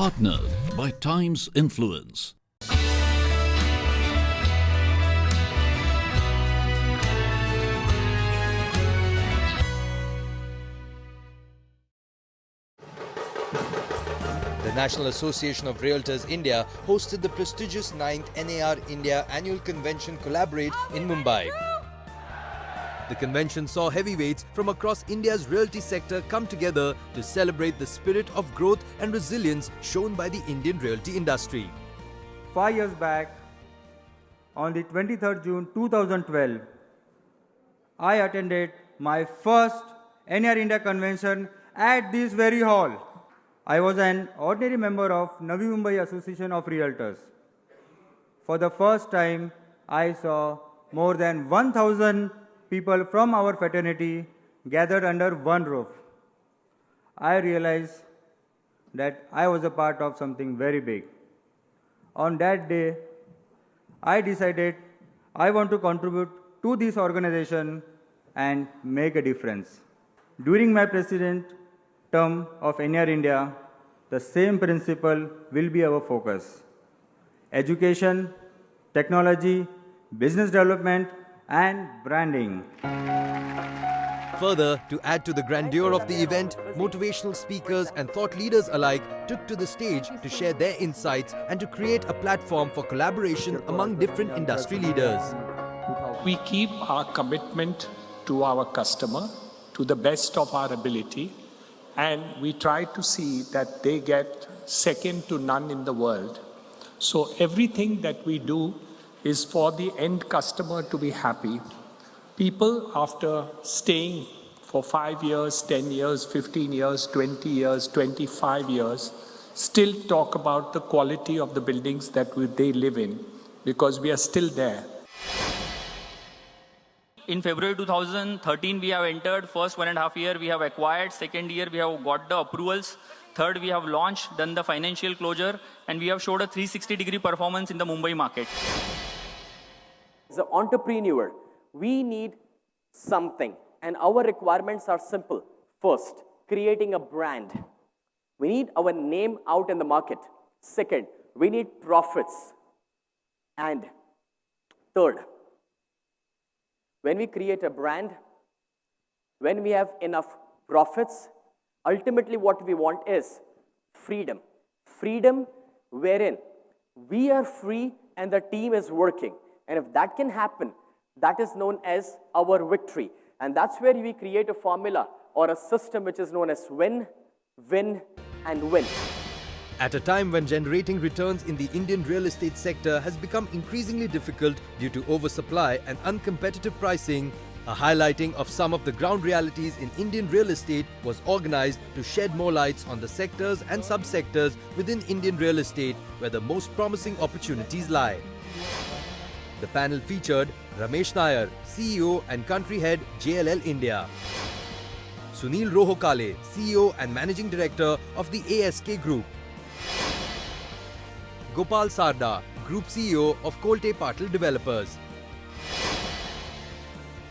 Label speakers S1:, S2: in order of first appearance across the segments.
S1: Partnered by Times Influence.
S2: The National Association of Realtors India hosted the prestigious 9th NAR-INDIA Annual Convention Collaborate in Mumbai. The convention saw heavyweights from across India's realty sector come together to celebrate the spirit of growth and resilience shown by the Indian realty industry.
S3: 5 years back, on the 23rd June 2012, I attended my first NAR-INDIA Convention at this very hall. I was an ordinary member of Navi Mumbai Association of Realtors. For the first time, I saw more than 1,000 people from our fraternity gathered under one roof. I realized that I was a part of something very big. On that day, I decided I want to contribute to this organization and make a difference. During my president term of NAR-INDIA, the same principle will be our focus. Education, technology, business development, and branding.
S2: Further, to add to the grandeur of the event, motivational speakers and thought leaders alike took to the stage to share their insights and to create a platform for collaboration among different industry leaders.
S4: We keep our commitment to our customer to the best of our ability, and we try to see that they get second to none in the world. So everything that we do is for the end customer to be happy. People, after staying for 5 years, 10 years, 15 years, 20 years, 25 years, still talk about the quality of the buildings that they live in, because we are still there.
S5: In February 2013, we have entered. First 1.5 year, we have acquired. Second year, we have got the approvals. Third, we have launched, done the financial closure, and we have showed a 360-degree performance in the Mumbai market.
S6: As an entrepreneur, we need something, and our requirements are simple. First, creating a brand. We need our name out in the market. Second, we need profits. And third, when we create a brand, when we have enough profits, ultimately what we want is freedom. Freedom wherein we are free and the team is working. And if that can happen, that is known as our victory. And that's where we create a formula or a system which is known as win, win, and win.
S2: At a time when generating returns in the Indian real estate sector has become increasingly difficult due to oversupply and uncompetitive pricing, a highlighting of some of the ground realities in Indian real estate was organized to shed more lights on the sectors and subsectors within Indian real estate where the most promising opportunities lie. The panel featured Ramesh Nair, CEO and Country Head, JLL India; Sunil Rohokole, CEO and Managing Director of the ASK Group; Gopal Sarda, Group CEO of Kolte Patil Developers;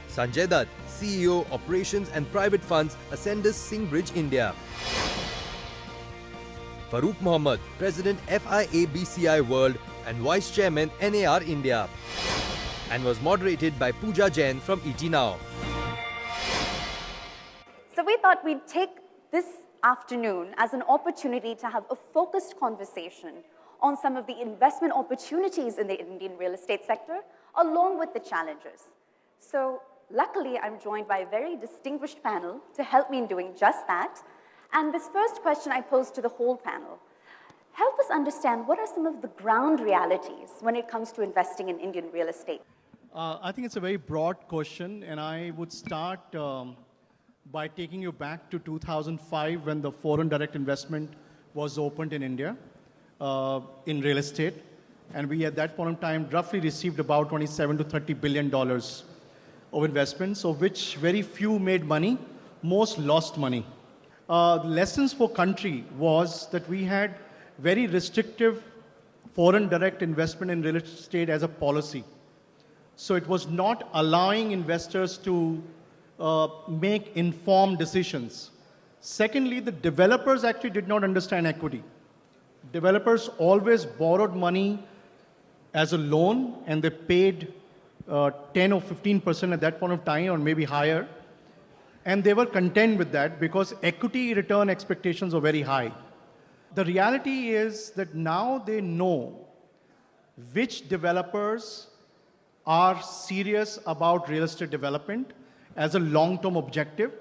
S2: Sanjay Dutt, CEO Operations and Private Funds, Ascendas Singbridge India; Farook, President FIABCI World and Vice Chairman NAR India, and was moderated by Pooja Jain from ET Now.
S7: So we thought we'd take this afternoon as an opportunity to have a focused conversation on some of the investment opportunities in the Indian real estate sector, along with the challenges. So luckily, I'm joined by a very distinguished panel to help me in doing just that. And this first question I pose to the whole panel: help us understand what are some of the ground realities when it comes to investing in Indian real estate?
S8: I think it's a very broad question, and I would start by taking you back to 2005 when the foreign direct investment was opened in India in real estate. And we at that point in time roughly received about $27 to $30 billion of investments, of which very few made money, most lost money. The lessons for country was that we had very restrictive foreign direct investment in real estate as a policy. So it was not allowing investors to make informed decisions. Secondly, the developers actually did not understand equity. Developers always borrowed money as a loan, and they paid 10 or 15% at that point of time, or maybe higher. And they were content with that because equity return expectations are very high. The reality is that now they know which developers are serious about real estate development as a long-term objective,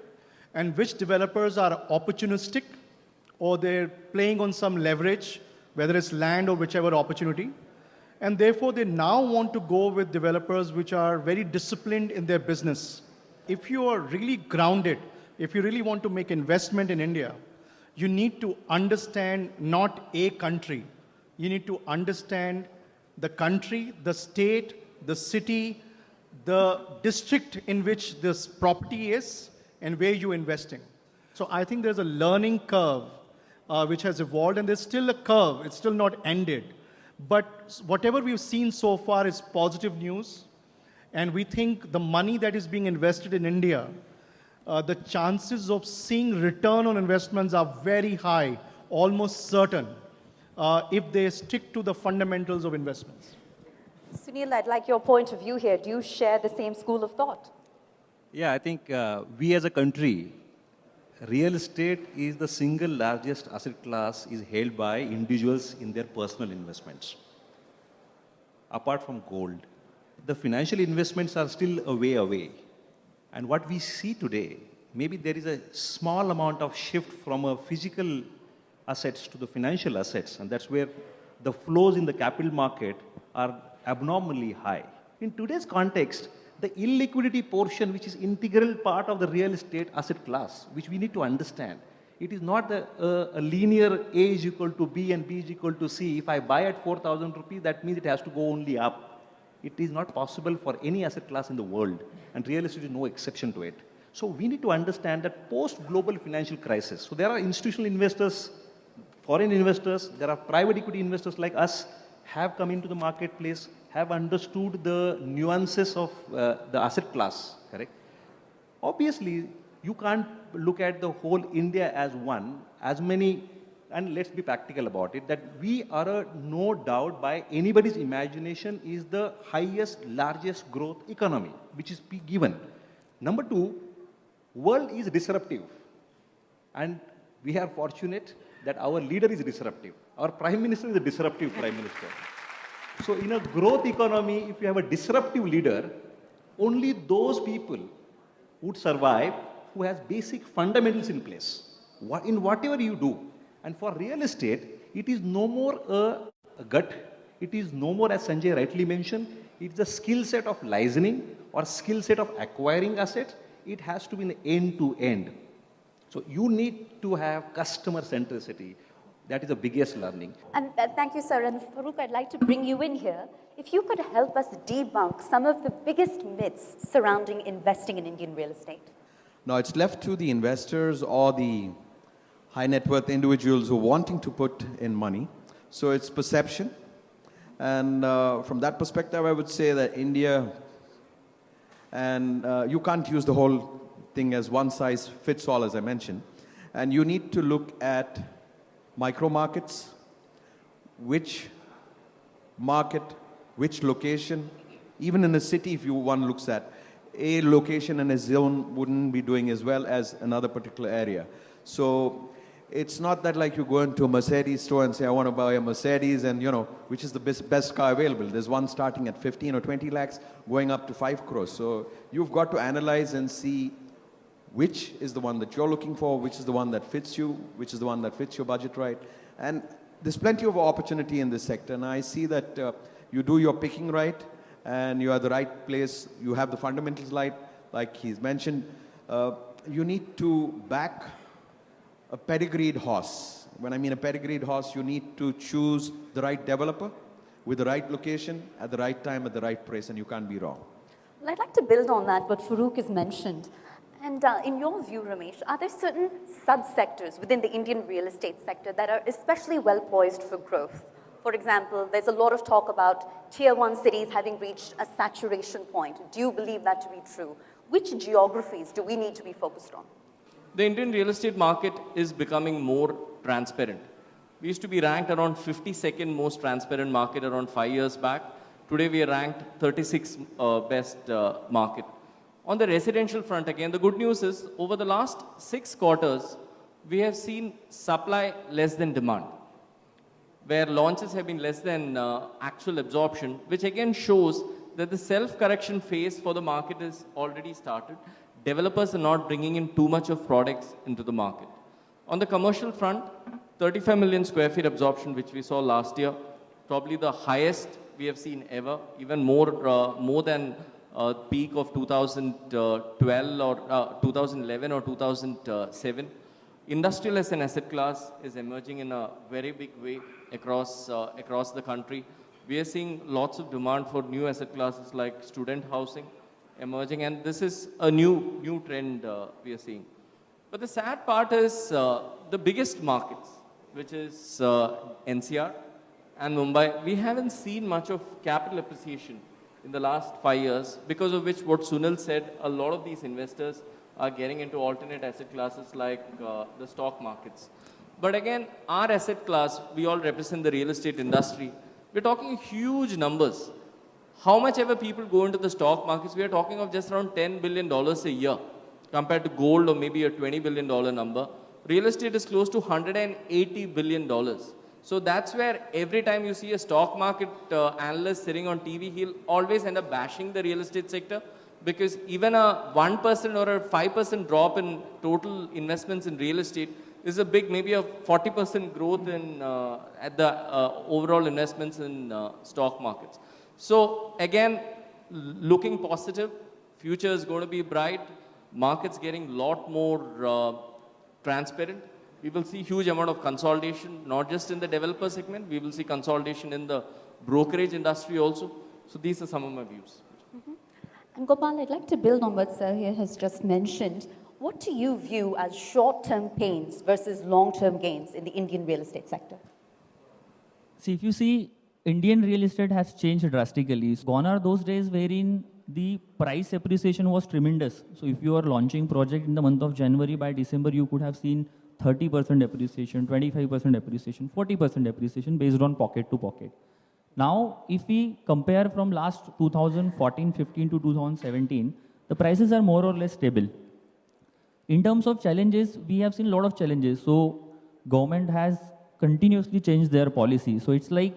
S8: and which developers are opportunistic, or they're playing on some leverage, whether it's land or whichever opportunity. And therefore, they now want to go with developers which are very disciplined in their business. If you are really grounded, if you really want to make investment in India, you need to understand not a country. You need to understand the country, the state, the city, the district in which this property is, and where you're investing. So I think there's a learning curve which has evolved, and there's still a curve. It's still not ended. But whatever we've seen so far is positive news. And we think the money that is being invested in India, the chances of seeing return on investments are very high, almost certain, if they stick to the fundamentals of investments.
S7: Sunil, I'd like your point of view here. Do you share the same school of thought?
S9: Yeah, I think we as a country, real estate is the single largest asset class is held by individuals in their personal investments. Apart from gold, the financial investments are still a way away. And what we see today, maybe there is a small amount of shift from a physical assets to the financial assets, and that's where the flows in the capital market are abnormally high. In today's context, the illiquidity portion, which is integral part of the real estate asset class, which we need to understand. It is not a linear A is equal to B and B is equal to C. If I buy at 4,000 rupees, that means it has to go only up. It is not possible for any asset class in the world, and real estate is no exception to it. So we need to understand that post-global financial crisis, so there are institutional investors, foreign investors, there are private equity investors like us, have come into the marketplace, have understood the nuances of the asset class, correct? Obviously, you can't look at the whole India as one, as many, and let's be practical about it, that we are no doubt by anybody's imagination is the highest, largest growth economy, which is given. Number two, world is disruptive. And we are fortunate that our leader is disruptive. Our prime minister is a disruptive prime minister. So in a growth economy, if you have a disruptive leader, only those people would survive who has basic fundamentals in place, in whatever you do. And for real estate, it is no more a gut. It is no more, as Sanjay rightly mentioned, it's a skill set of licensing or skill set of acquiring assets. It has to be an end-to-end. So you need to have customer centricity. That is the biggest learning.
S7: And thank you, sir. And Farook, I'd like to bring you in here. If you could help us debunk some of the biggest myths surrounding investing in Indian real estate.
S2: Now, it's left to the investors or the high net worth individuals who are wanting to put in money. So it's perception. And from that perspective, I would say that India, and you can't use the whole thing as one size fits all, as I mentioned. And you need to look at micro markets, which market, which location, even in a city, if one looks at, a location in a zone wouldn't be doing as well as another particular area. So it's not that like you go into a Mercedes store and say, I want to buy a Mercedes, and you know, which is the best car available. There's one starting at 15 or 20 lakhs, going up to 5 crores. So you've got to analyze and see which is the one that you're looking for, which is the one that fits you, which is the one that fits your budget right. And there's plenty of opportunity in this sector. And I see that you do your picking right, and you're at the right place, you have the fundamentals right, like he's mentioned. You need to back a pedigreed horse. When I mean a pedigreed horse, you need to choose the right developer with the right location at the right time at the right price, and you can't be wrong.
S7: Well, I'd like to build on that, what Farook has mentioned. And in your view, Ramesh, are there certain subsectors within the Indian real estate sector that are especially well poised for growth? For example, there's a lot of talk about tier 1 cities having reached a saturation point. Do you believe that to be true? Which geographies do we need to be focused on?
S10: The Indian real estate market is becoming more transparent. We used to be ranked around 52nd most transparent market around 5 years back. Today we are ranked 36th best market. On the residential front again, the good news is over the last 6 quarters, we have seen supply less than demand, where launches have been less than actual absorption, which again shows that the self-correction phase for the market is already started. Developers are not bringing in too much of products into the market. On the commercial front, 35 million square feet absorption, which we saw last year, probably the highest we have seen ever, even more than peak of 2012 or 2011 or 2007. Industrial as an asset class is emerging in a very big way across the country. We are seeing lots of demand for new asset classes like student housing emerging, and this is a new trend we are seeing. But the sad part is the biggest markets, which is NCR and Mumbai, we haven't seen much of capital appreciation in the last 5 years, because of which what Sunil said, a lot of these investors are getting into alternate asset classes like the stock markets. But again, our asset class, we all represent the real estate industry. We're talking huge numbers. How much ever people go into the stock markets, we are talking of just around $10 billion a year compared to gold or maybe a $20 billion number. Real estate is close to $180 billion. So that's where every time you see a stock market analyst sitting on TV, he'll always end up bashing the real estate sector, because even a 1% or a 5% drop in total investments in real estate is a big, maybe a 40% growth in at the overall investments in stock markets. So again, looking positive, future is going to be bright, markets getting a lot more transparent. We will see huge amount of consolidation, not just in the developer segment, we will see consolidation in the brokerage industry also. So these are some of my views.
S7: And Gopal, I'd like to build on what Sir has just mentioned. What do you view as short-term pains versus long-term gains in the Indian real estate sector?
S11: See, if you see, Indian real estate has changed drastically. Gone are those days wherein the price appreciation was tremendous. So if you are launching project in the month of January, by December you could have seen 30% appreciation, 25% appreciation, 40% appreciation based on pocket to pocket. Now, if we compare from last 2014-15 to 2017, the prices are more or less stable. In terms of challenges, we have seen a lot of challenges. So government has continuously changed their policy. So it's like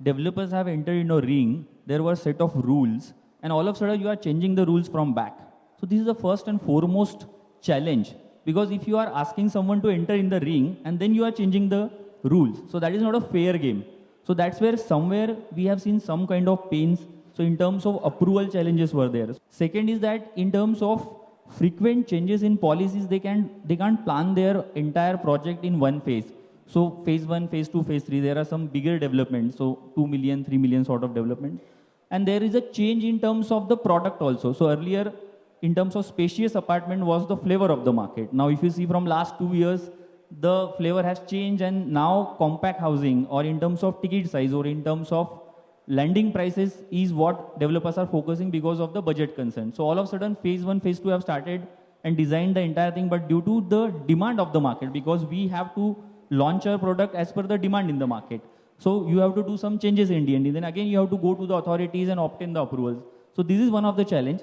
S11: developers have entered in a ring, there were a set of rules, and all of a sudden you are changing the rules from back. So this is the first and foremost challenge, because if you are asking someone to enter in the ring and then you are changing the rules, so that is not a fair game. So that's where somewhere we have seen some kind of pains. So in terms of approval challenges were there. Second is that in terms of frequent changes in policies, they can't plan their entire project in one phase. So phase 1, phase 2, phase 3, there are some bigger developments. So 2 million, 3 million sort of development. And there is a change in terms of the product also. So earlier, in terms of spacious apartment was the flavor of the market. Now if you see from last 2 years, the flavor has changed, and now compact housing, or in terms of ticket size, or in terms of lending prices, is what developers are focusing because of the budget concern. So all of a sudden phase 1, phase 2 have started and designed the entire thing, but due to the demand of the market, because we have to launch our product as per the demand in the market. So you have to do some changes in D&D. Then again you have to go to the authorities and obtain the approvals. So this is one of the challenge.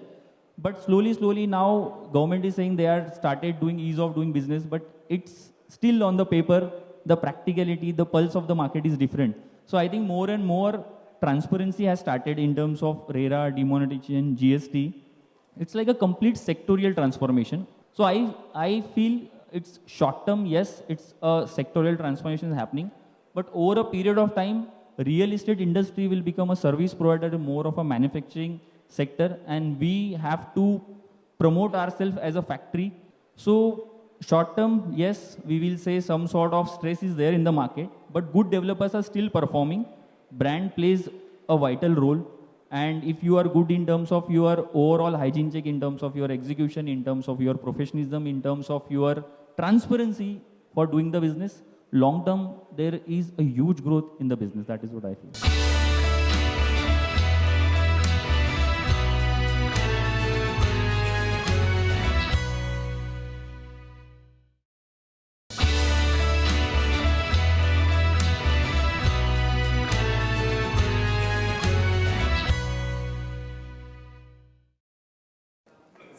S11: But slowly now government is saying they are started doing ease of doing business, but it's still on the paper, the practicality, the pulse of the market is different. So I think more and more transparency has started in terms of RERA, demonetization, GST. It's like a complete sectorial transformation. So I feel it's short term, yes, it's a sectorial transformation happening, but over a period of time, real estate industry will become a service provider, more of a manufacturing sector, and we have to promote ourselves as a factory. So short term, yes, we will say some sort of stress is there in the market, but good developers are still performing. Brand plays a vital role, and if you are good in terms of your overall hygiene check, in terms of your execution, in terms of your professionalism, in terms of your transparency for doing the business, long term there is a huge growth in the business. That is what I feel.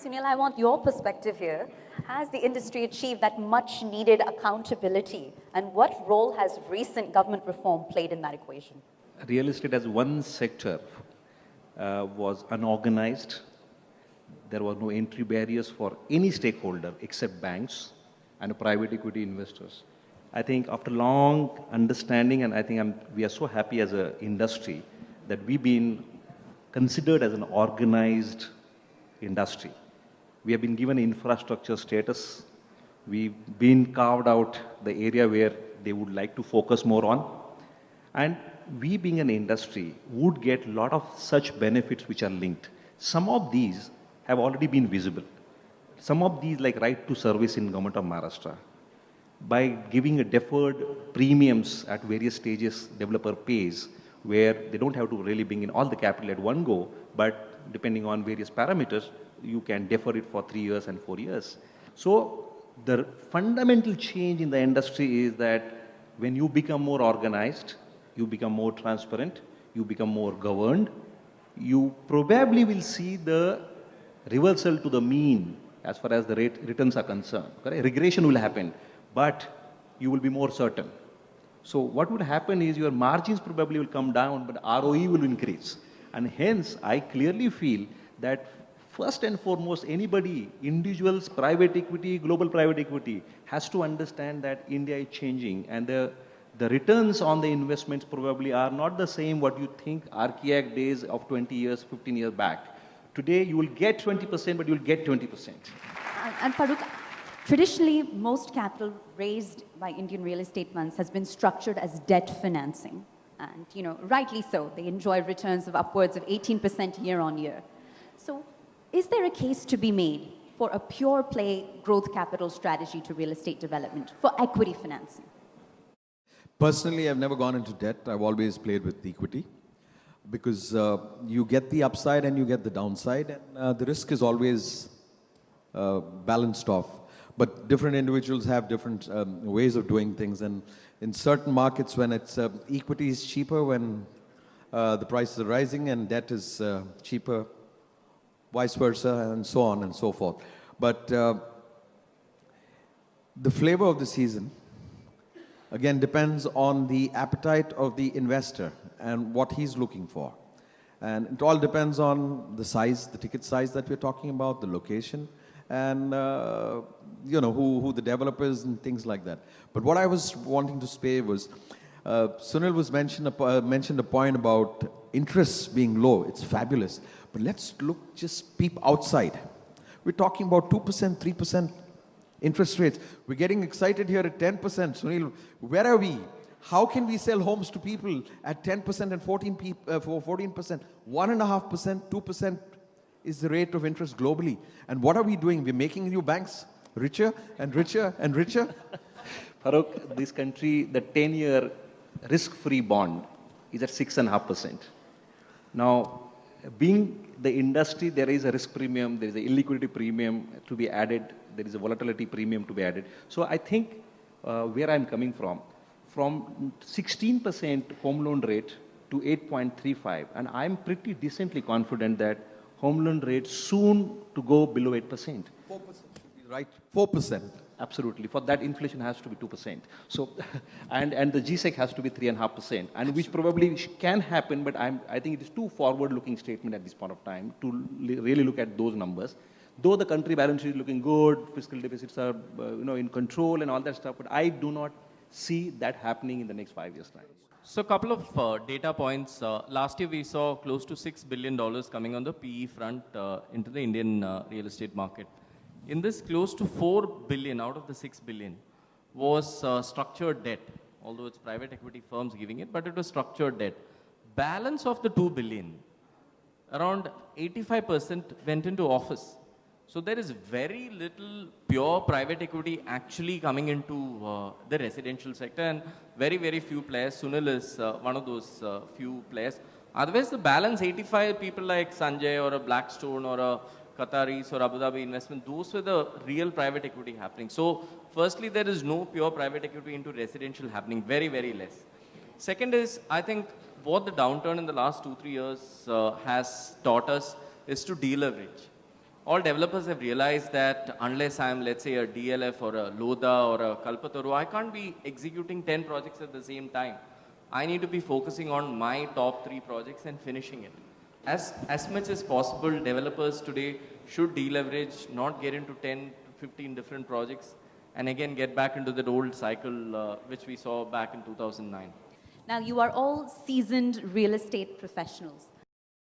S7: Sunil, I want your perspective here. Has the industry achieved that much needed accountability? And what role has recent government reform played in that equation?
S9: Real estate as one sector was unorganized. There were no entry barriers for any stakeholder except banks and private equity investors. I think after long understanding, and I think we are so happy as an industry that we've been considered as an organized industry. We have been given infrastructure status. We've been carved out the area where they would like to focus more on. And we being an industry would get a lot of such benefits which are linked. Some of these have already been visible. Some of these like right to service in government of Maharashtra. By giving a deferred premiums at various stages developer pays, where they don't have to really bring in all the capital at one go, but depending on various parameters, you can defer it for 3 years and 4 years. So the fundamental change in the industry is that when you become more organized, you become more transparent, you become more governed, you probably will see the reversal to the mean as far as the returns are concerned. Correct? Regression will happen, but you will be more certain. So what would happen is your margins probably will come down, but ROE will increase. And hence, I clearly feel that first and foremost, anybody, individuals, private equity, global private equity, has to understand that India is changing and the returns on the investments probably are not the same what you think archaic days of 20 years, 15 years back. Today, you will get 20%, but you will get 20%.
S7: And Farook, traditionally, most capital raised by Indian real estate funds has been structured as debt financing. And, rightly so, they enjoy returns of upwards of 18% year on year. So, is there a case to be made for a pure play growth capital strategy to real estate development for equity financing?
S12: Personally, I've never gone into debt. I've always played with equity because you get the upside and you get the downside, and the risk is always balanced off. But different individuals have different ways of doing things, and in certain markets when it's equity is cheaper when the prices are rising and debt is cheaper, vice versa, and so on and so forth. But the flavor of the season again depends on the appetite of the investor and what he's looking for. And it all depends on the size, the ticket size that we're talking about, the location, and who the developer is and things like that. But what I was wanting to say was, Sunil was mentioned a point about interest being low. It's fabulous. But let's just peep outside. We're talking about 2%, 3% interest rates. We're getting excited here at 10%. Sunil, where are we? How can we sell homes to people at 10% and 14%? 1.5%, 2% is the rate of interest globally. And what are we doing? We're making new banks richer and richer and richer.
S9: Farook, this country, the 10-year risk-free bond is at 6.5%. Now, being the industry, there is a risk premium, there is an illiquidity premium to be added, there is a volatility premium to be added. So I think where I'm coming from 16% home loan rate to 8.35, and I'm pretty decently confident that home loan rate soon to go below 8%. 4% should
S12: be right. 4%.
S9: Absolutely. For that, inflation has to be 2%. So, and the GSEC has to be 3.5%, and which probably can happen, but I think it is too forward-looking statement at this point of time to really look at those numbers. Though the country balance sheet is looking good, fiscal deficits are in control and all that stuff, but I do not see that happening in the next 5 years' time.
S10: So a couple of data points. Last year we saw close to $6 billion coming on the PE front into the Indian real estate market. In this, close to 4 billion out of the 6 billion was structured debt, although it's private equity firms giving it, but it was structured debt. Balance of the 2 billion, around 85% went into office. So there is very little pure private equity actually coming into the residential sector, and very, very few players. Sunil is one of those few players. Otherwise, the balance 85 people like Sanjay or a Blackstone or a Qataris or Abu Dhabi investment, those were the real private equity happening. So firstly, there is no pure private equity into residential happening, very, very less. Second is, I think what the downturn in the last 2-3 years has taught us is to deleverage. all developers have realized that unless I'm, let's say, a DLF or a Lodha or a Kalpataru, I can't be executing 10 projects at the same time. I need to be focusing on my top 3 projects and finishing it. As much as possible, developers today should deleverage, not get into 10 to 15 different projects, and again get back into that old cycle which we saw back in 2009.
S13: Now, you are all seasoned real estate professionals.